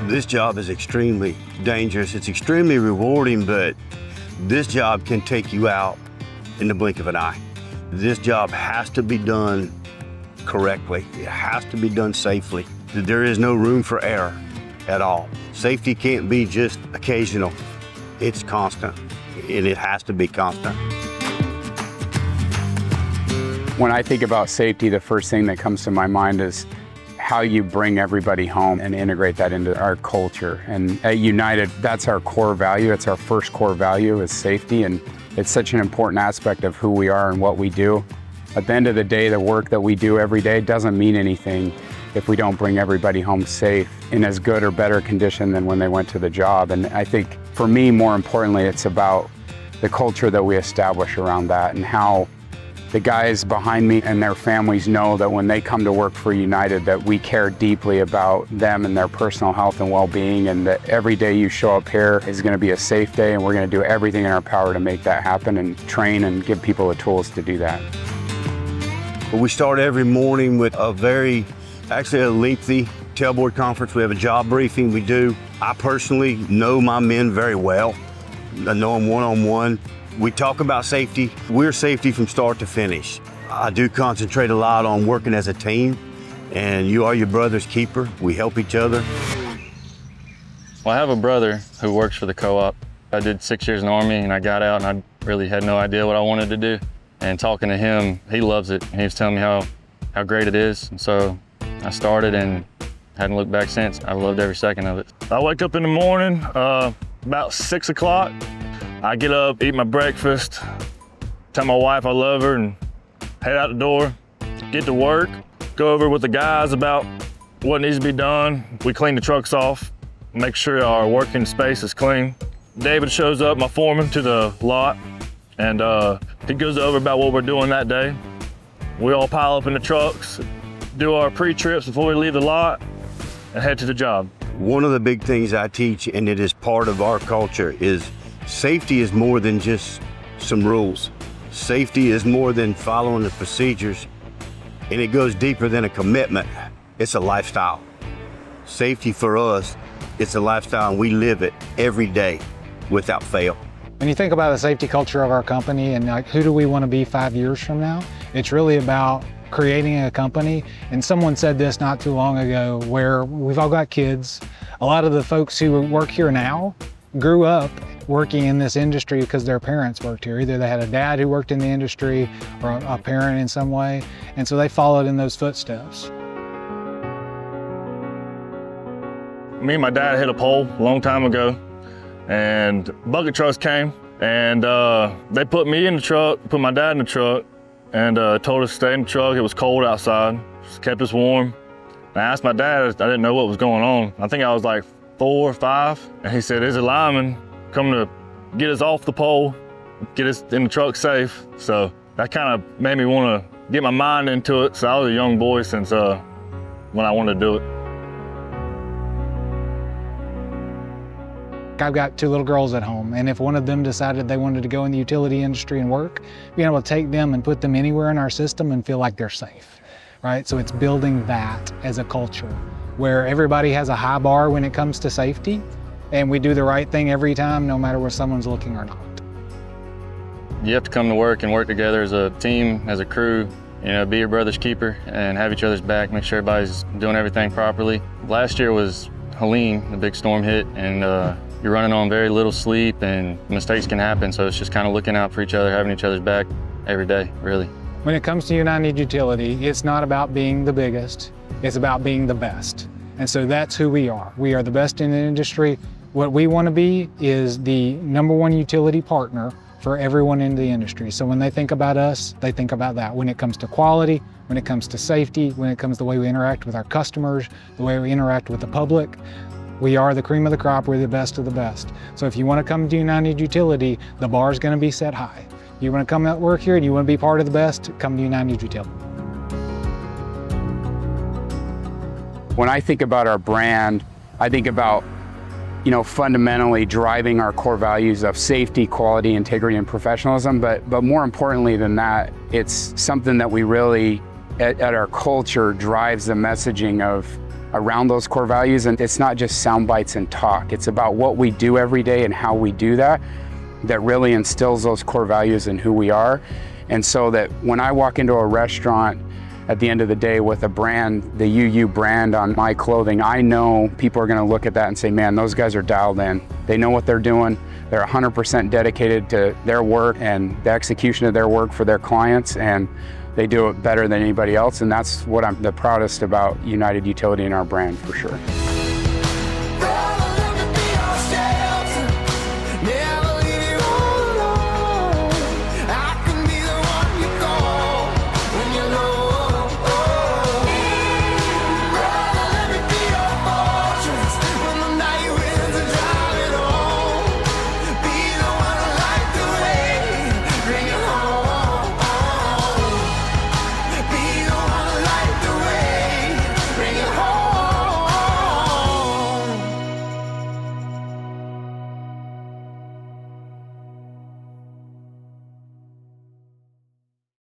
This job is extremely dangerous. It's extremely rewarding, but this job can take you out in the blink of an eye. This job has to be done correctly. It has to be done safely. There is no room for error at all. Safety can't be just occasional. It's constant, and it has to be constant. When I think about safety, the first thing that comes to my mind is how you bring everybody home and integrate that into our culture. And at United, that's our core value. It's our first core value is safety, and it's such an important aspect of who we are and what we do. At the end of the day, the work that we do every day doesn't mean anything if we don't bring everybody home safe in as good or better condition than when they went to the job. And I think for me, more importantly, it's about the culture that we establish around that and how the guys behind me and their families know that when they come to work for United, that we care deeply about them and their personal health and well-being, and that every day you show up here is going to be a safe day, and we're going to do everything in our power to make that happen and train and give people the tools to do that. We start every morning with a lengthy tailboard conference. We have a job briefing we do. I personally know my men very well. I know them one-on-one. We talk about safety. We're safety from start to finish. I do concentrate a lot on working as a team, and you are your brother's keeper. We help each other. Well, I have a brother who works for the co-op. I did 6 years in the Army, and I got out, and I really had no idea what I wanted to do. And talking to him, he loves it. He was telling me how great it is. And so I started and hadn't looked back since. I loved every second of it. I wake up in the morning, about 6 o'clock. I get up, eat my breakfast, tell my wife I love her, and head out the door, get to work, go over with the guys about what needs to be done. We clean the trucks off, make sure our working space is clean. David shows up, my foreman, to the lot, and he goes over about what we're doing that day. We all pile up in the trucks, do our pre-trips before we leave the lot, and head to the job. One of the big things I teach, and it is part of our culture, is safety is more than just some rules. Safety is more than following the procedures, and it goes deeper than a commitment. It's a lifestyle. Safety for us, it's a lifestyle, and we live it every day without fail. When you think about the safety culture of our company and like who do we want to be 5 years from now, it's really about creating a company. And someone said this not too long ago, where we've all got kids. A lot of the folks who work here now grew up working in this industry because their parents worked here. Either they had a dad who worked in the industry or a parent in some way, and so they followed in those footsteps. Me and my dad hit a pole a long time ago, and bucket trucks came, and they put me in the truck, put my dad in the truck, and told us to stay in the truck. It was cold outside, just kept us warm. And I asked my dad, I didn't know what was going on. I think I was like 4 or 5, and he said, there's a lineman coming to get us off the pole, get us in the truck safe. So that kind of made me want to get my mind into it. So I was a young boy since when I wanted to do it. I've got 2 little girls at home, and if one of them decided they wanted to go in the utility industry and work, being able to take them and put them anywhere in our system and feel like they're safe, right? So it's building that as a culture where everybody has a high bar when it comes to safety, and we do the right thing every time, no matter where someone's looking or not. You have to come to work and work together as a team, as a crew, be your brother's keeper and have each other's back, make sure everybody's doing everything properly. Last year was Helene, the big storm hit, and you're running on very little sleep and mistakes can happen, so it's just kind of looking out for each other, having each other's back every day, really. When it comes to United Utility, it's not about being the biggest, it's about being the best. And so that's who we are. We are the best in the industry. What we want to be is the #1 utility partner for everyone in the industry. So when they think about us, they think about that. When it comes to quality, when it comes to safety, when it comes to the way we interact with our customers, the way we interact with the public, we are the cream of the crop, we're the best of the best. So if you want to come to United Utility, the bar is going to be set high. You want to come out work here and you want to be part of the best, come to United Utility. When I think about our brand, I think about fundamentally driving our core values of safety, quality, integrity, and professionalism. But more importantly than that, it's something that we really, at our culture, drives the messaging of around those core values. And it's not just sound bites and talk. It's about what we do every day and how we do that really instills those core values in who we are. And so that when I walk into a restaurant at the end of the day with a brand, the UU brand on my clothing, I know people are gonna look at that and say, man, those guys are dialed in. They know what they're doing. They're 100% dedicated to their work and the execution of their work for their clients, and they do it better than anybody else. And that's what I'm the proudest about United Utility and our brand, for sure.